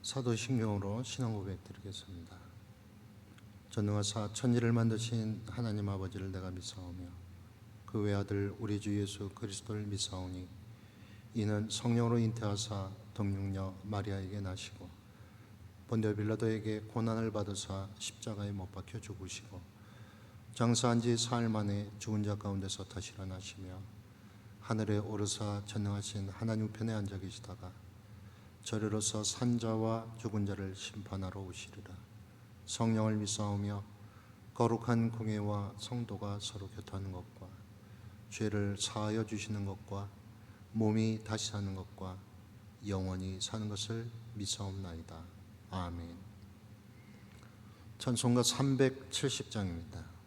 사도신경으로 신앙 고백 드리겠습니다. 전능하사 천지를 만드신 하나님 아버지를 내가 믿사오며 그 외아들 우리 주 예수 그리스도를 믿사오니 이는 성령으로 잉태하사 동육녀 마리아에게 나시고 본디오 빌라도에게 고난을 받으사 십자가에 못 박혀 죽으시고 장사한 지 사흘 만에 죽은 자 가운데서 다시 일어나시며 하늘에 오르사 전능하신 하나님 우편에 앉아 계시다가 저리로서 산자와 죽은 자를 심판하러 오시리라. 성령을 믿사오며 거룩한 공예와 성도가 서로 교통하는 것과 죄를 사하여 주시는 것과 몸이 다시 사는 것과 영원히 사는 것을 믿사옵나이다. 아멘. 찬송가 370장입니다.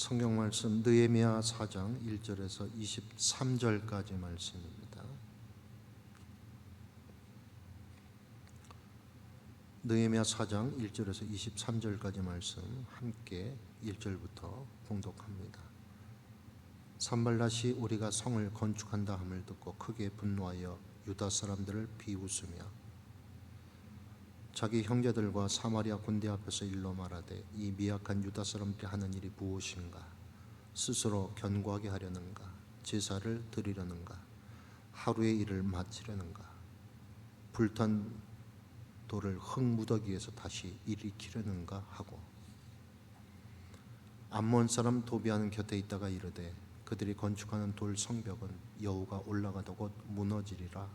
성경 말씀 느헤미야 4장 1절에서 23절까지 말씀입니다. 느헤미야 4장 1절에서 23절까지 말씀 함께 1절부터 봉독합니다. 산발랏이 우리가 성을 건축한다 함을 듣고 크게 분노하여 유다 사람들을 비웃으며 자기 형제들과 사마리아 군대 앞에서 일러 말하되 이 미약한 유다 사람들이 하는 일이 무엇인가? 스스로 견고하게 하려는가? 제사를 드리려는가? 하루의 일을 마치려는가? 불탄 돌을 흙무더기에서 다시 일으키려는가 하고 암몬 사람 도비아는 곁에 있다가 이르되 그들이 건축하는 돌 성벽은 여호가 올라가다 곧 무너지리라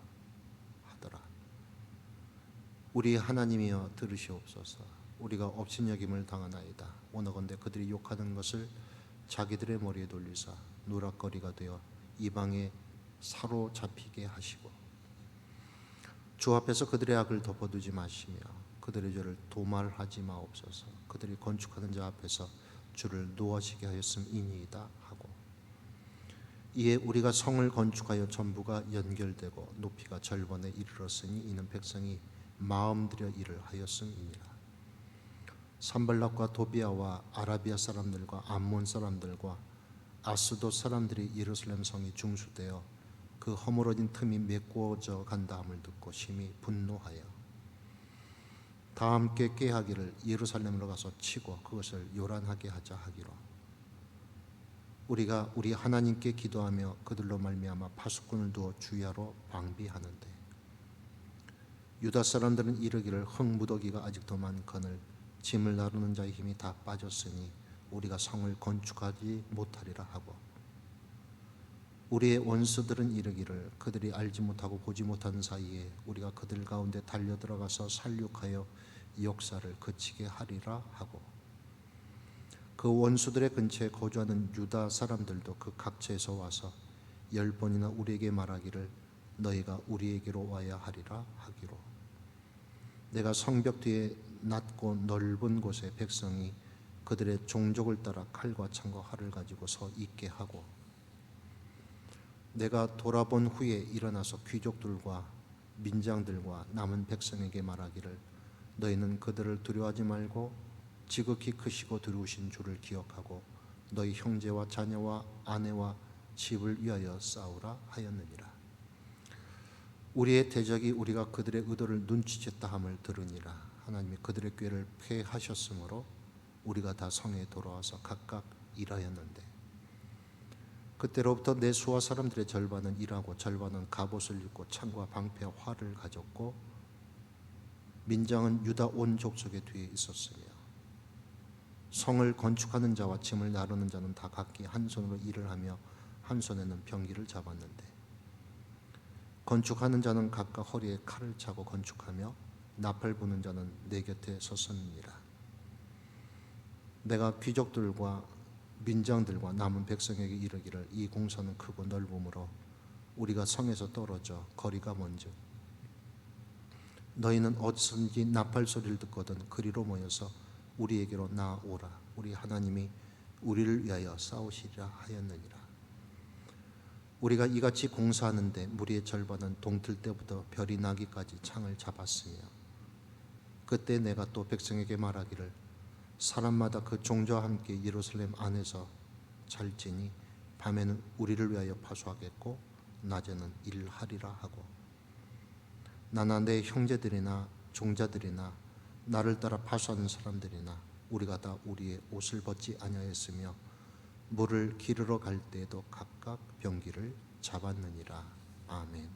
하더라. 우리 하나님이여 들으시옵소서. 우리가 업신여김을 당하나이다. 원하건대 그들이 욕하는 것을 자기들의 머리에 돌리사 누락거리가 되어 이방에 사로잡히게 하시고 주 앞에서 그들의 악을 덮어두지 마시며 그들의 죄를 도말하지 마옵소서. 그들이 건축하는 자 앞에서 주를 노하시게 하였음이니이다 하고 이에 우리가 성을 건축하여 전부가 연결되고 높이가 절반에 이르렀으니 이는 백성이 마음들여 일을 하였음이니라. 산발락과 도비아와 아라비아 사람들과 암몬 사람들과 아스돗 사람들이 예루살렘 성이 중수되어 그 허물어진 틈이 메꾸어져 간다함을 듣고 심히 분노하여 다 함께 꾀하기를 예루살렘으로 가서 치고 그것을 요란하게 하자 하기로 우리가 우리 하나님께 기도하며 그들로 말미암아 파수꾼을 두어 주야로 방비하는데 유다 사람들은 이르기를 흙무더기가 아직도 많거늘 짐을 나르는 자의 힘이 다 빠졌으니 우리가 성을 건축하지 못하리라 하고 우리의 원수들은 이르기를 그들이 알지 못하고 보지 못하는 사이에 우리가 그들 가운데 달려들어가서 살육하여 역사를 그치게 하리라 하고 그 원수들의 근처에 거주하는 유다 사람들도 그 각처에서 와서 10번이나 우리에게 말하기를 너희가 우리에게로 와야 하리라 하기로 내가 성벽 뒤에 낮고 넓은 곳에 백성이 그들의 종족을 따라 칼과 창과 활을 가지고 서 있게 하고 내가 돌아본 후에 일어나서 귀족들과 민장들과 남은 백성에게 말하기를 너희는 그들을 두려워하지 말고 지극히 크시고 두려우신 주를 기억하고 너희 형제와 자녀와 아내와 집을 위하여 싸우라 하였느니라. 우리의 대적이 우리가 그들의 의도를 눈치챘다 함을 들으니라. 하나님이 그들의 꾀를 폐하셨으므로 우리가 다 성에 돌아와서 각각 일하였는데 그때로부터 내 수하 사람들의 절반은 일하고 절반은 갑옷을 입고 창과 방패와 활을 가졌고 민장은 유다 온 족속의 뒤에 있었으며 성을 건축하는 자와 짐을 나르는 자는 다 각기 한 손으로 일을 하며 한 손에는 병기를 잡았는데 건축하는 자는 각각 허리에 칼을 차고 건축하며 나팔 부는 자는 내 곁에 섰느니라. 내가 귀족들과 민장들과 남은 백성에게 이르기를 이 공사는 크고 넓음으로 우리가 성에서 떨어져 거리가 먼즉 너희는 어디서든지 나팔 소리를 듣거든 그리로 모여서 우리에게로 나오라. 우리 하나님이 우리를 위하여 싸우시리라 하였느니라. 우리가 이같이 공사하는데 무리의 절반은 동틀 때부터 별이 나기까지 창을 잡았으며 그때 내가 또 백성에게 말하기를 사람마다 그 종자와 함께 예루살렘 안에서 잘지니 밤에는 우리를 위하여 파수하겠고 낮에는 일하리라 하고 나나 내 형제들이나 종자들이나 나를 따라 파수하는 사람들이나 우리가 다 우리의 옷을 벗지 아니하였으며 물을 기르러 갈 때에도 각각 병기를 잡았느니라. 아멘.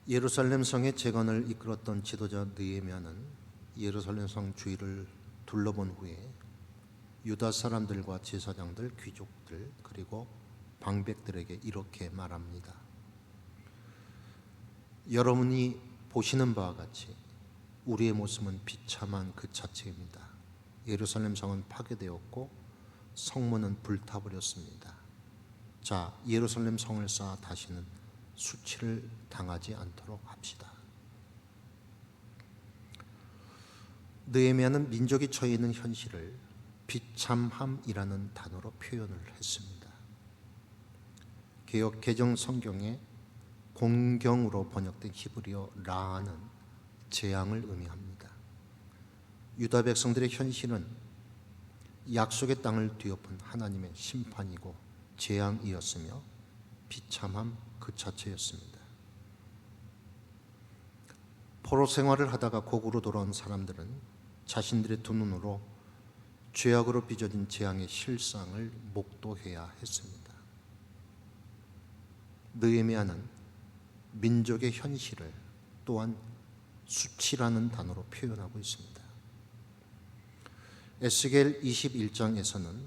예루살렘 성의 재건을 이끌었던 지도자 느헤미야는 예루살렘 성 주위를 둘러본 후에 유다 사람들과 제사장들, 귀족들 그리고 방백들에게 이렇게 말합니다. 여러분이 보시는 바와 같이 우리의 모습은 비참한 그 자체입니다. 예루살렘 성은 파괴되었고 성문은 불타버렸습니다. 자, 예루살렘 성을 쌓아 다시는 수치를 당하지 않도록 합시다. 느헤미야는 민족이 처해 있는 현실을 비참함이라는 단어로 표현을 했습니다. 개역 개정 성경에 공경으로 번역된 히브리어 라는 재앙을 의미합니다. 유다 백성들의 현실은 약속의 땅을 뒤엎은 하나님의 심판이고 재앙이었으며 비참함 그 자체였습니다. 포로 생활을 하다가 고국으로 돌아온 사람들은 자신들의 두 눈으로 죄악으로 빚어진 재앙의 실상을 목도해야 했습니다. 느헤미야는 민족의 현실을 또한 수치라는 단어로 표현하고 있습니다. 에스겔 21장에서는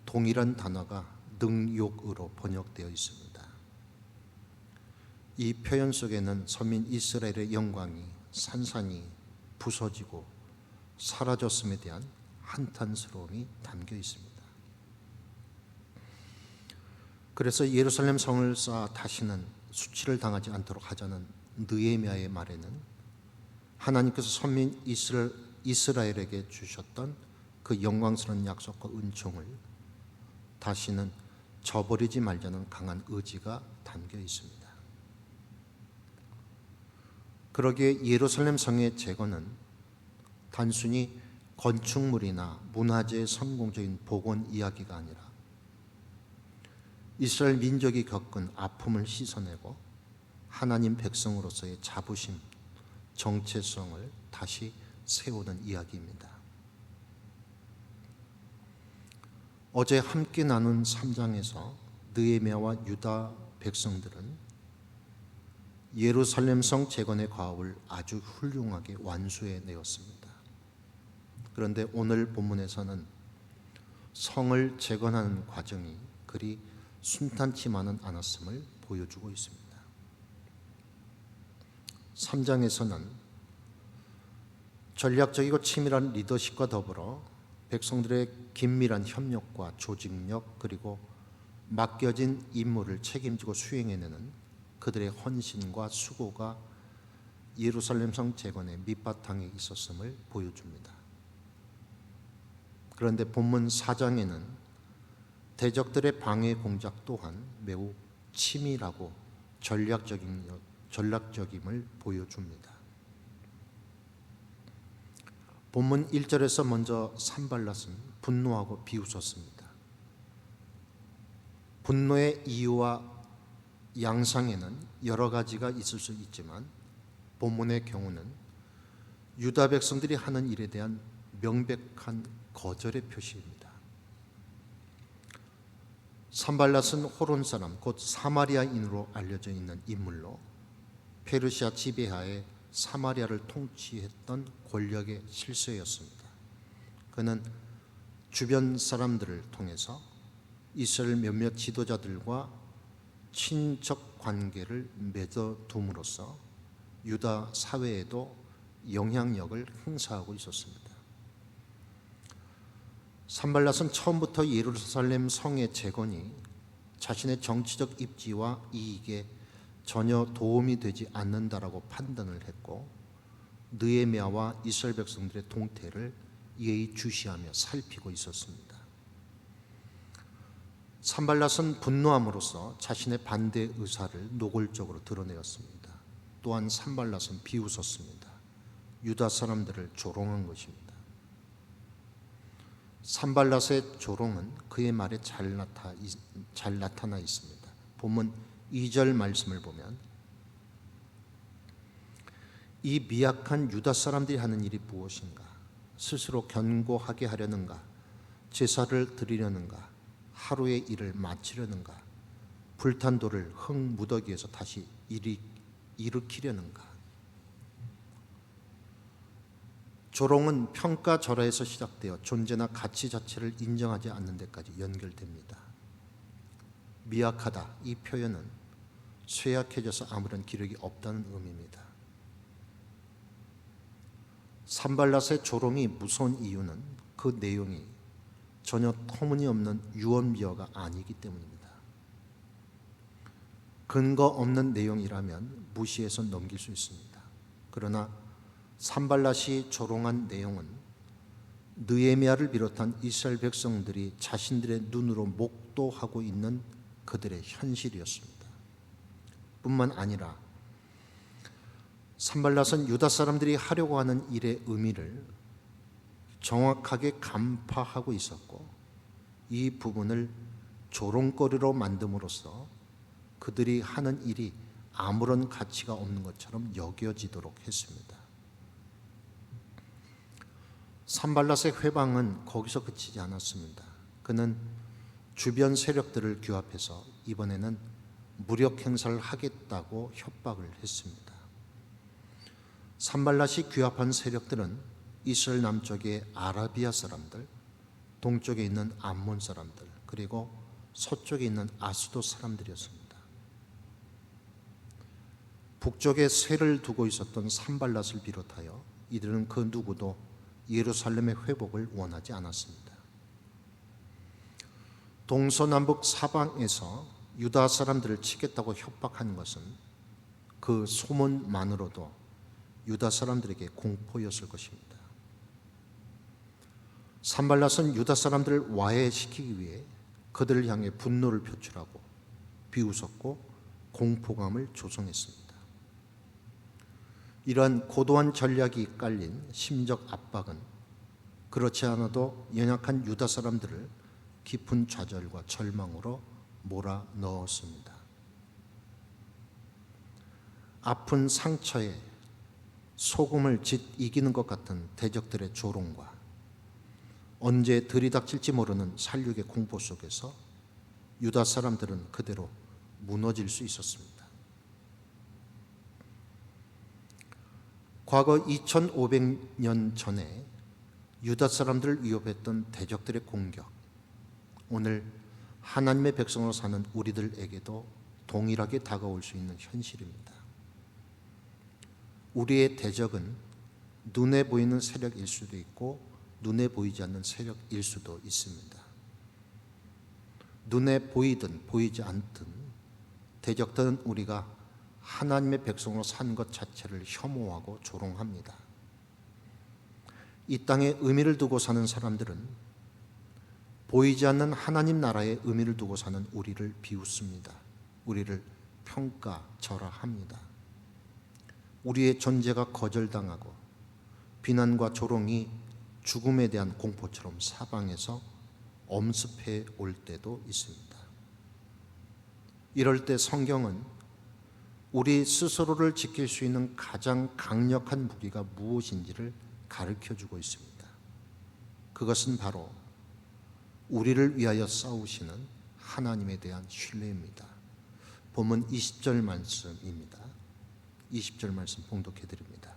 동일한 단어가 능욕으로 번역되어 있습니다. 이 표현 속에는 선민 이스라엘의 영광이 산산이 부서지고 사라졌음에 대한 한탄스러움이 담겨 있습니다. 그래서 예루살렘 성을 쌓아 다시는 수치를 당하지 않도록 하자는 느헤미야의 말에는 하나님께서 선민 이스라엘에게 주셨던 그 영광스러운 약속과 은총을 다시는 저버리지 말자는 강한 의지가 담겨 있습니다. 그러기에 예루살렘 성의 재건은 단순히 건축물이나 문화재의 성공적인 복원 이야기가 아니라 이스라엘 민족이 겪은 아픔을 씻어내고 하나님 백성으로서의 자부심, 정체성을 다시 세우는 이야기입니다. 어제 함께 나눈 3장에서 느헤미야와 유다 백성들은 예루살렘 성 재건의 과업을 아주 훌륭하게 완수해 내었습니다. 그런데 오늘 본문에서는 성을 재건하는 과정이 그리 순탄치만은 않았음을 보여주고 있습니다. 3장에서는 전략적이고 치밀한 리더십과 더불어 백성들의 긴밀한 협력과 조직력 그리고 맡겨진 임무를 책임지고 수행해내는 그들의 헌신과 수고가 예루살렘 성 재건의 밑바탕에 있었음을 보여줍니다. 그런데 본문 4장에는 대적들의 방해 공작 또한 매우 치밀하고 전략적임을 보여줍니다. 본문 1절에서 먼저 산발랏은 분노하고 비웃었습니다. 분노의 이유와 양상에는 여러 가지가 있을 수 있지만 본문의 경우는 유다 백성들이 하는 일에 대한 명백한 거절의 표시입니다. 산발랏은 호론 사람 곧 사마리아인으로 알려져 있는 인물로 페르시아 지배하에 사마리아를 통치했던 권력의 실세였습니다. 그는 주변 사람들을 통해서 이스라엘 몇몇 지도자들과 친척 관계를 맺어둠으로써 유다 사회에도 영향력을 행사하고 있었습니다. 산발랏은 처음부터 예루살렘 성의 재건이 자신의 정치적 입지와 이익에 전혀 도움이 되지 않는다라고 판단을 했고 느헤미야와 이스라엘 백성들의 동태를 예의주시하며 살피고 있었습니다. 산발랏은 분노함으로써 자신의 반대 의사를 노골적으로 드러내었습니다. 또한 산발랏은 비웃었습니다. 유다 사람들을 조롱한 것입니다. 산발랏의 조롱은 그의 말에 잘 나타나 있습니다. 본문 2절 말씀을 보면 이 미약한 유다 사람들이 하는 일이 무엇인가? 스스로 견고하게 하려는가? 제사를 드리려는가? 하루의 일을 마치려는가? 불탄 돌을 흙 무더기에서 다시 일으키려는가? 조롱은 평가절하에서 시작되어 존재나 가치 자체를 인정하지 않는 데까지 연결됩니다. 미약하다 이 표현은 쇠약해져서 아무런 기력이 없다는 의미입니다. 산발랏의 조롱이 무서운 이유는 그 내용이 전혀 터무니없는 유언비어가 아니기 때문입니다. 근거 없는 내용이라면 무시해서 넘길 수 있습니다. 그러나 산발랏이 조롱한 내용은 느헤미야를 비롯한 이스라엘 백성들이 자신들의 눈으로 목도하고 있는 그들의 현실이었습니다. 뿐만 아니라 산발랏은 유다 사람들이 하려고 하는 일의 의미를 정확하게 간파하고 있었고 이 부분을 조롱거리로 만듦으로써 그들이 하는 일이 아무런 가치가 없는 것처럼 여겨지도록 했습니다. 산발랏의 회방은 거기서 그치지 않았습니다. 그는 주변 세력들을 규합해서 이번에는 무력 행사를 하겠다고 협박을 했습니다. 산발랏이 규합한 세력들은 이스라엘 남쪽의 아라비아 사람들, 동쪽에 있는 암몬 사람들, 그리고 서쪽에 있는 아수도 사람들이었습니다. 북쪽에 세를 두고 있었던 산발랏을 비롯하여 이들은 그 누구도 예루살렘의 회복을 원하지 않았습니다. 동서남북 사방에서 유다 사람들을 치겠다고 협박한 것은 그 소문만으로도 유다 사람들에게 공포였을 것입니다. 산발랏은 유다 사람들을 와해시키기 위해 그들을 향해 분노를 표출하고 비웃었고 공포감을 조성했습니다. 이러한 고도한 전략이 깔린 심적 압박은 그렇지 않아도 연약한 유다 사람들을 깊은 좌절과 절망으로 몰아넣었습니다. 아픈 상처에 소금을 짓 이기는 것 같은 대적들의 조롱과 언제 들이닥칠지 모르는 살육의 공포 속에서 유다 사람들은 그대로 무너질 수 있었습니다. 과거 2500년 전에 유다 사람들을 위협했던 대적들의 공격, 오늘 하나님의 백성으로 사는 우리들에게도 동일하게 다가올 수 있는 현실입니다. 우리의 대적은 눈에 보이는 세력일 수도 있고 눈에 보이지 않는 세력일 수도 있습니다. 눈에 보이든 보이지 않든 대적들은 우리가 하나님의 백성으로 산 것 자체를 혐오하고 조롱합니다. 이 땅에 의미를 두고 사는 사람들은 보이지 않는 하나님 나라에 의미를 두고 사는 우리를 비웃습니다. 우리를 평가절하합니다. 우리의 존재가 거절당하고 비난과 조롱이 죽음에 대한 공포처럼 사방에서 엄습해 올 때도 있습니다. 이럴 때 성경은 우리 스스로를 지킬 수 있는 가장 강력한 무기가 무엇인지를 가르쳐주고 있습니다. 그것은 바로 우리를 위하여 싸우시는 하나님에 대한 신뢰입니다. 본문 20절 말씀입니다. 20절 말씀 봉독해 드립니다.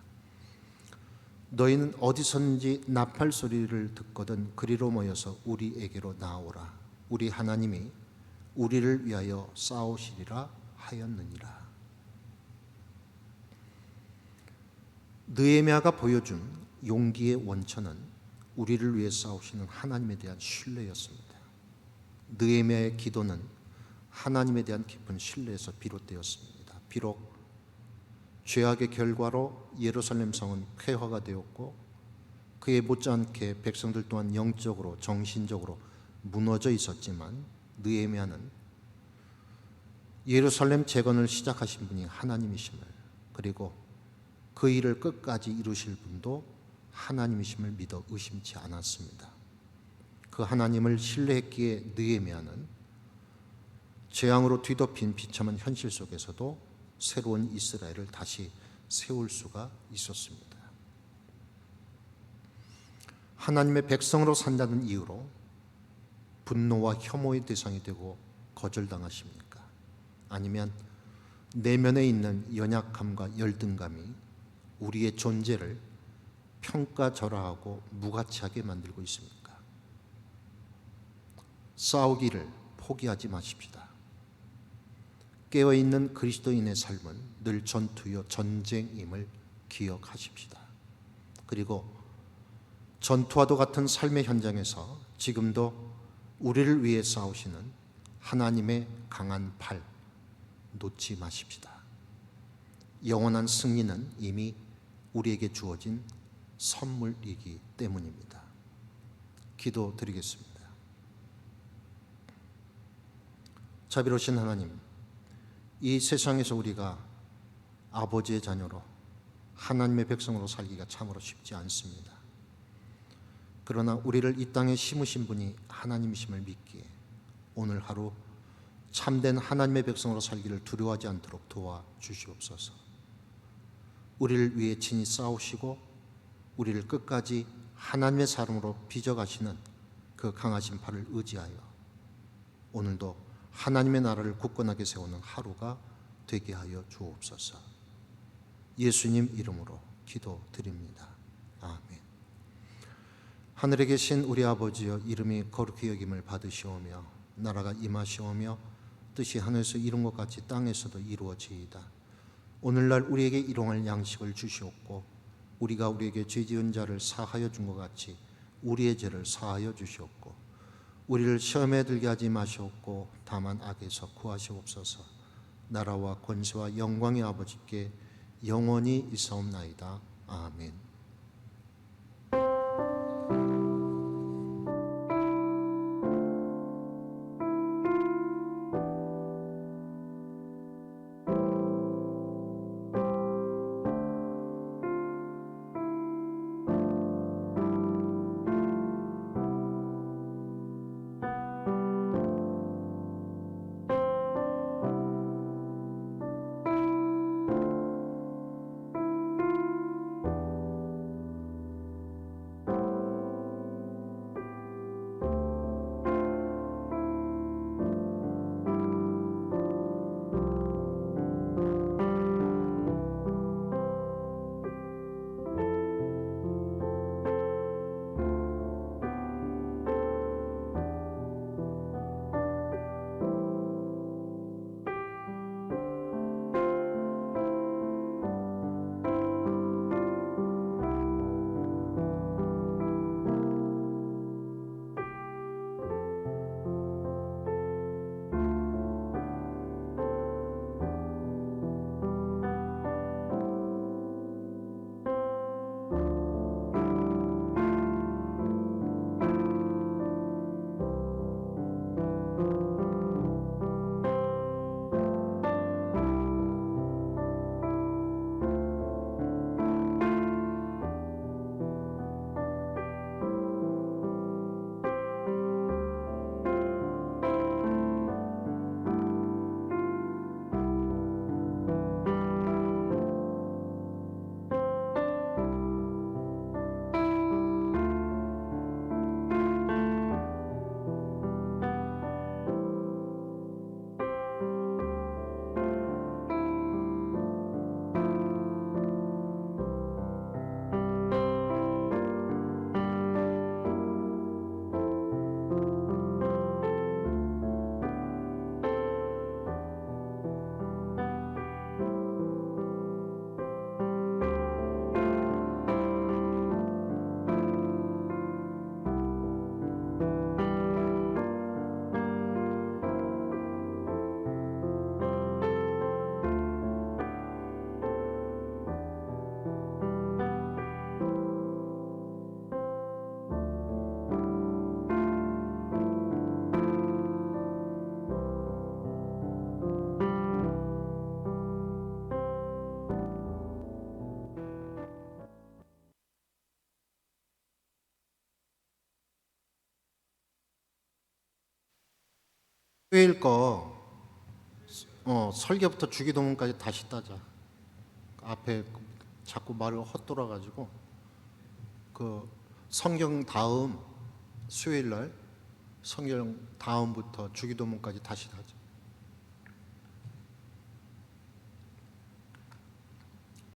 너희는 어디선지 나팔 소리를 듣거든 그리로 모여서 우리에게로 나오라. 우리 하나님이 우리를 위하여 싸우시리라 하였느니라. 느헤미야가 보여준 용기의 원천은 우리를 위해 싸우시는 하나님에 대한 신뢰였습니다. 느헤미야의 기도는 하나님에 대한 깊은 신뢰에서 비롯되었습니다. 비록 죄악의 결과로 예루살렘 성은 폐허가 되었고 그에 못지않게 백성들 또한 영적으로 정신적으로 무너져 있었지만 느헤미야는 예루살렘 재건을 시작하신 분이 하나님이심을, 그리고 그 일을 끝까지 이루실 분도 하나님이심을 믿어 의심치 않았습니다. 그 하나님을 신뢰했기에 느헤미야는 재앙으로 뒤덮인 비참한 현실 속에서도 새로운 이스라엘을 다시 세울 수가 있었습니다. 하나님의 백성으로 산다는 이유로 분노와 혐오의 대상이 되고 거절당하십니까? 아니면 내면에 있는 연약함과 열등감이 우리의 존재를 평가절하하고 무가치하게 만들고 있습니까? 싸우기를 포기하지 마십시다. 깨어있는 그리스도인의 삶은 늘 전투여 전쟁임을 기억하십시다. 그리고 전투와도 같은 삶의 현장에서 지금도 우리를 위해 싸우시는 하나님의 강한 팔 놓지 마십시다. 영원한 승리는 이미 우리에게 주어진 선물이기 때문입니다. 기도드리겠습니다. 자비로우신 하나님, 이 세상에서 우리가 아버지의 자녀로 하나님의 백성으로 살기가 참으로 쉽지 않습니다. 그러나 우리를 이 땅에 심으신 분이 하나님이심을 믿기에 오늘 하루 참된 하나님의 백성으로 살기를 두려워하지 않도록 도와주시옵소서. 우리를 위해 친히 싸우시고 우리를 끝까지 하나님의 사람으로 빚어가시는 그 강하신 팔을 의지하여 오늘도 하나님의 나라를 굳건하게 세우는 하루가 되게 하여 주옵소서. 예수님 이름으로 기도드립니다. 아멘. 하늘에 계신 우리 아버지여, 이름이 거룩히 여김을 받으시오며 나라가 임하시오며 뜻이 하늘에서 이룬 것 같이 땅에서도 이루어지이다. 오늘날 우리에게 일용할 양식을 주시옵고 우리가 우리에게 죄 지은 자를 사하여 준 것 같이 우리의 죄를 사하여 주시옵고 우리를 시험에 들게 하지 마시옵고 다만 악에서 구하시옵소서. 나라와 권세와 영광의 아버지께 영원히 있사옵나이다. 아멘. 토요일 거 설교부터 주기도문까지 다시 따자. 앞에 자꾸 말을 헛돌아가지고 그 성경 다음 수요일 날 성경 다음부터 주기도문까지 다시 하자.